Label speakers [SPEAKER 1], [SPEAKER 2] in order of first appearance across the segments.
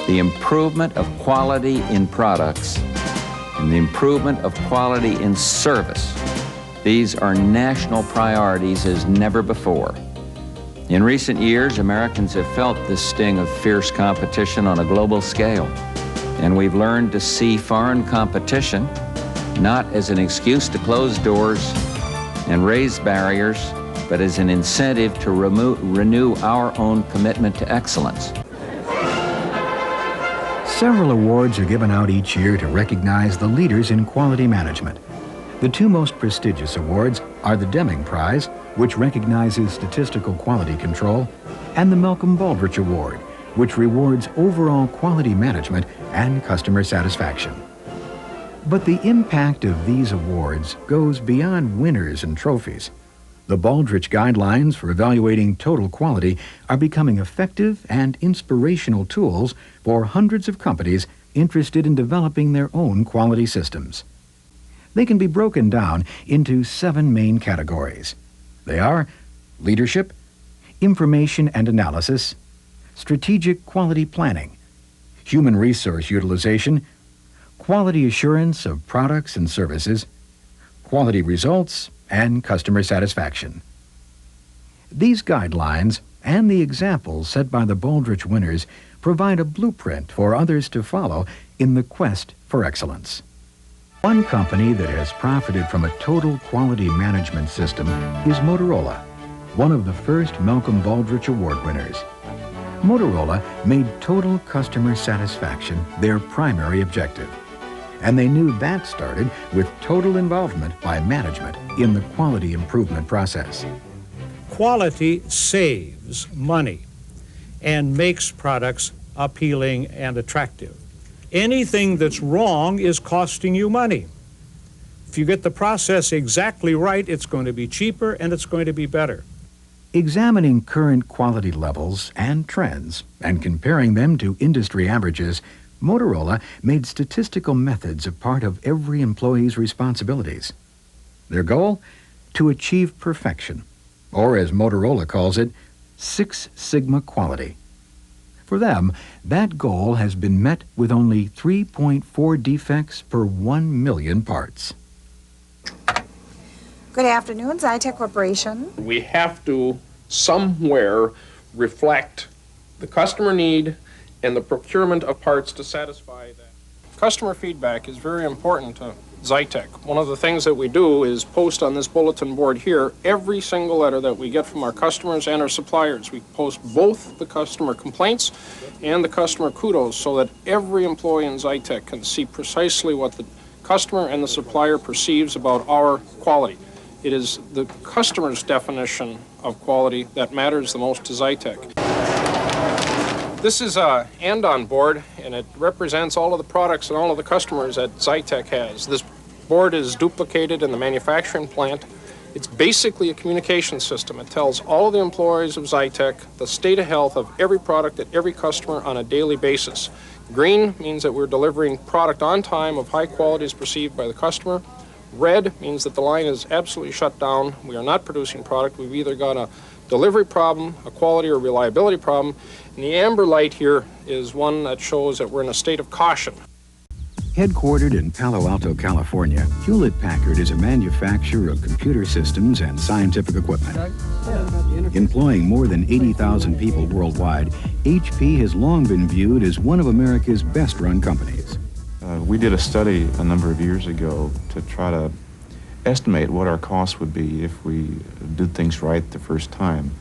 [SPEAKER 1] the improvement of quality in products and the improvement of quality in service. These are national priorities as never before. In recent years, Americans have felt the sting of fierce competition on a global scale, and we've learned to see foreign competition not as an excuse to close doors and raise barriers, but as an incentive to renew our own commitment to excellence.
[SPEAKER 2] Several awards are given out each year to recognize the leaders in quality management. The two most prestigious awards are the Deming Prize, which recognizes statistical quality control, and the Malcolm Baldrige Award, which rewards overall quality management and customer satisfaction. But the impact of these awards goes beyond winners and trophies. The Baldrige guidelines for evaluating total quality are becoming effective and inspirational tools for hundreds of companies interested in developing their own quality systems. They can be broken down into 7 main categories. They are leadership, information and analysis, strategic quality planning, human resource utilization, quality assurance of products and services, quality results, and customer satisfaction. These guidelines and the examples set by the Baldrige winners provide a blueprint for others to follow in the quest for excellence. One company that has profited from a total quality management system is Motorola, one of the first Malcolm Baldrige Award winners. Motorola made total customer satisfaction their primary objective, and they knew that started with total involvement by management in the quality improvement process.
[SPEAKER 3] Quality saves money and makes products appealing and attractive. Anything that's wrong is costing you money. If you get the process exactly right, it's going to be cheaper and it's going to be better.
[SPEAKER 2] Examining current quality levels and trends and comparing them to industry averages, Motorola made statistical methods a part of every employee's responsibilities. Their goal? To achieve perfection, or as Motorola calls it, 6 Sigma quality. For them, that goal has been met with only 3.4 defects per 1 million parts.
[SPEAKER 4] Good afternoon, Zytec Corporation.
[SPEAKER 5] We have to somewhere reflect the customer need and the procurement of parts to satisfy that. Customer feedback is very important to Zytec. One of the things that we do is post on this bulletin board here every single letter that we get from our customers and our suppliers. We post both the customer complaints and the customer kudos so that every employee in Zytec can see precisely what the customer and the supplier perceives about our quality. It is the customer's definition of quality that matters the most to Zytec. This is a Andon board, and it represents all of the products and all of the customers that Zytec has. This board is duplicated in the manufacturing plant. It's basically a communication system. It tells all of the employees of Zytec the state of health of every product at every customer on a daily basis. Green means that we're delivering product on time of high quality as perceived by the customer. Red means that the line is absolutely shut down. We are not producing product. We've either got a delivery problem, a quality or reliability problem. And the amber light here is one that shows that we're in a state of caution.
[SPEAKER 2] Headquartered in Palo Alto, California, Hewlett-Packard is a manufacturer of computer systems and scientific equipment. Employing more than 80,000 people worldwide, HP has long been viewed as one of America's best-run companies.
[SPEAKER 6] We did a study a number of years ago to try to estimate what our costs would be if we did things right the first time.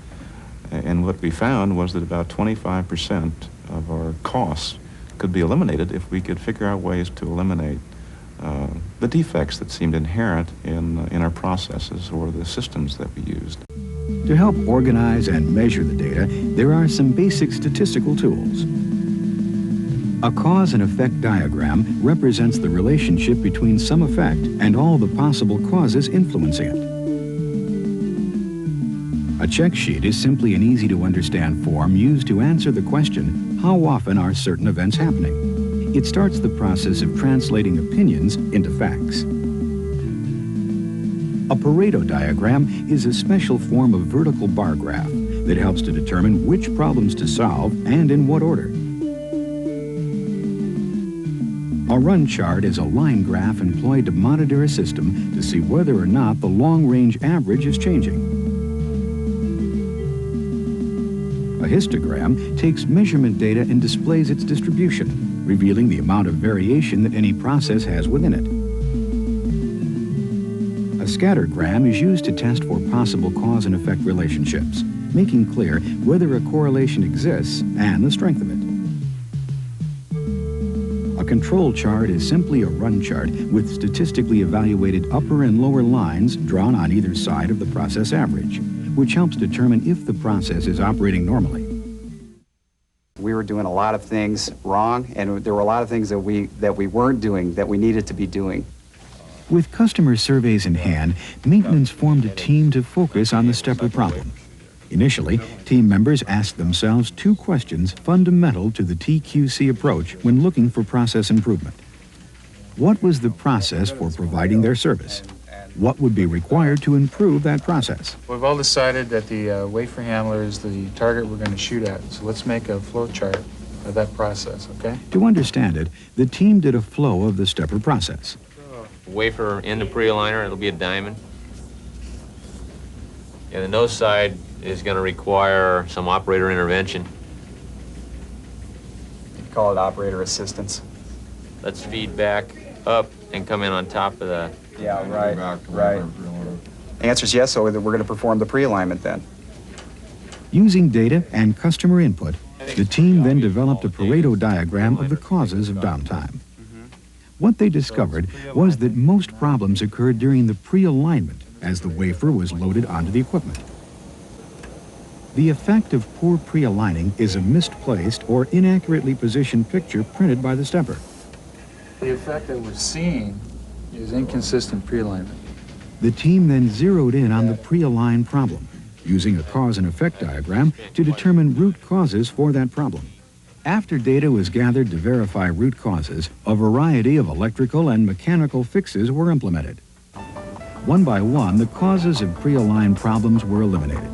[SPEAKER 6] And what we found was that about 25% of our costs could be eliminated if we could figure out ways to eliminate the defects that seemed inherent in our processes or the systems that we used.
[SPEAKER 2] To help organize and measure the data, there are some basic statistical tools. A cause and effect diagram represents the relationship between some effect and all the possible causes influencing it. A check sheet is simply an easy-to-understand form used to answer the question, how often are certain events happening? It starts the process of translating opinions into facts. A Pareto diagram is a special form of vertical bar graph that helps to determine which problems to solve and in what order. A run chart is a line graph employed to monitor a system to see whether or not the long-range average is changing. A histogram takes measurement data and displays its distribution, revealing the amount of variation that any process has within it. A scattergram is used to test for possible cause and effect relationships, making clear whether a correlation exists and the strength of it. A control chart is simply a run chart with statistically evaluated upper and lower lines drawn on either side of the process average, which helps determine if the process is operating normally.
[SPEAKER 7] We were doing a lot of things wrong, and there were a lot of things that we weren't doing that we needed to be doing.
[SPEAKER 2] With customer surveys in hand, maintenance formed a team to focus on the stepper problem. Initially, team members asked themselves 2 questions fundamental to the TQC approach when looking for process improvement. What was the process for providing their service? What would be required to improve that process?
[SPEAKER 8] We've all decided that the wafer handler is the target we're going to shoot at, so let's make a flow chart of that process, okay?
[SPEAKER 2] To understand it, the team did a flow of the stepper process.
[SPEAKER 9] Wafer in the pre-aligner, it'll be a diamond. And the nose side is going to require some operator intervention.
[SPEAKER 7] You call it operator assistance.
[SPEAKER 9] Let's feed back up and come in on top of the...
[SPEAKER 7] Yeah, right. Answer's yes, so we're going to perform the pre-alignment then.
[SPEAKER 2] Using data and customer input, the team then developed a Pareto diagram of the causes of downtime. What they discovered was that most problems occurred during the pre-alignment as the wafer was loaded onto the equipment. The effect of poor pre-aligning is a misplaced or inaccurately positioned picture printed by the stepper.
[SPEAKER 8] The effect that we're seeing is inconsistent pre-alignment.
[SPEAKER 2] The team then zeroed in on the pre-aligned problem, using a cause and effect diagram to determine root causes for that problem. After data was gathered to verify root causes, a variety of electrical and mechanical fixes were implemented. One by one, the causes of pre-aligned problems were eliminated.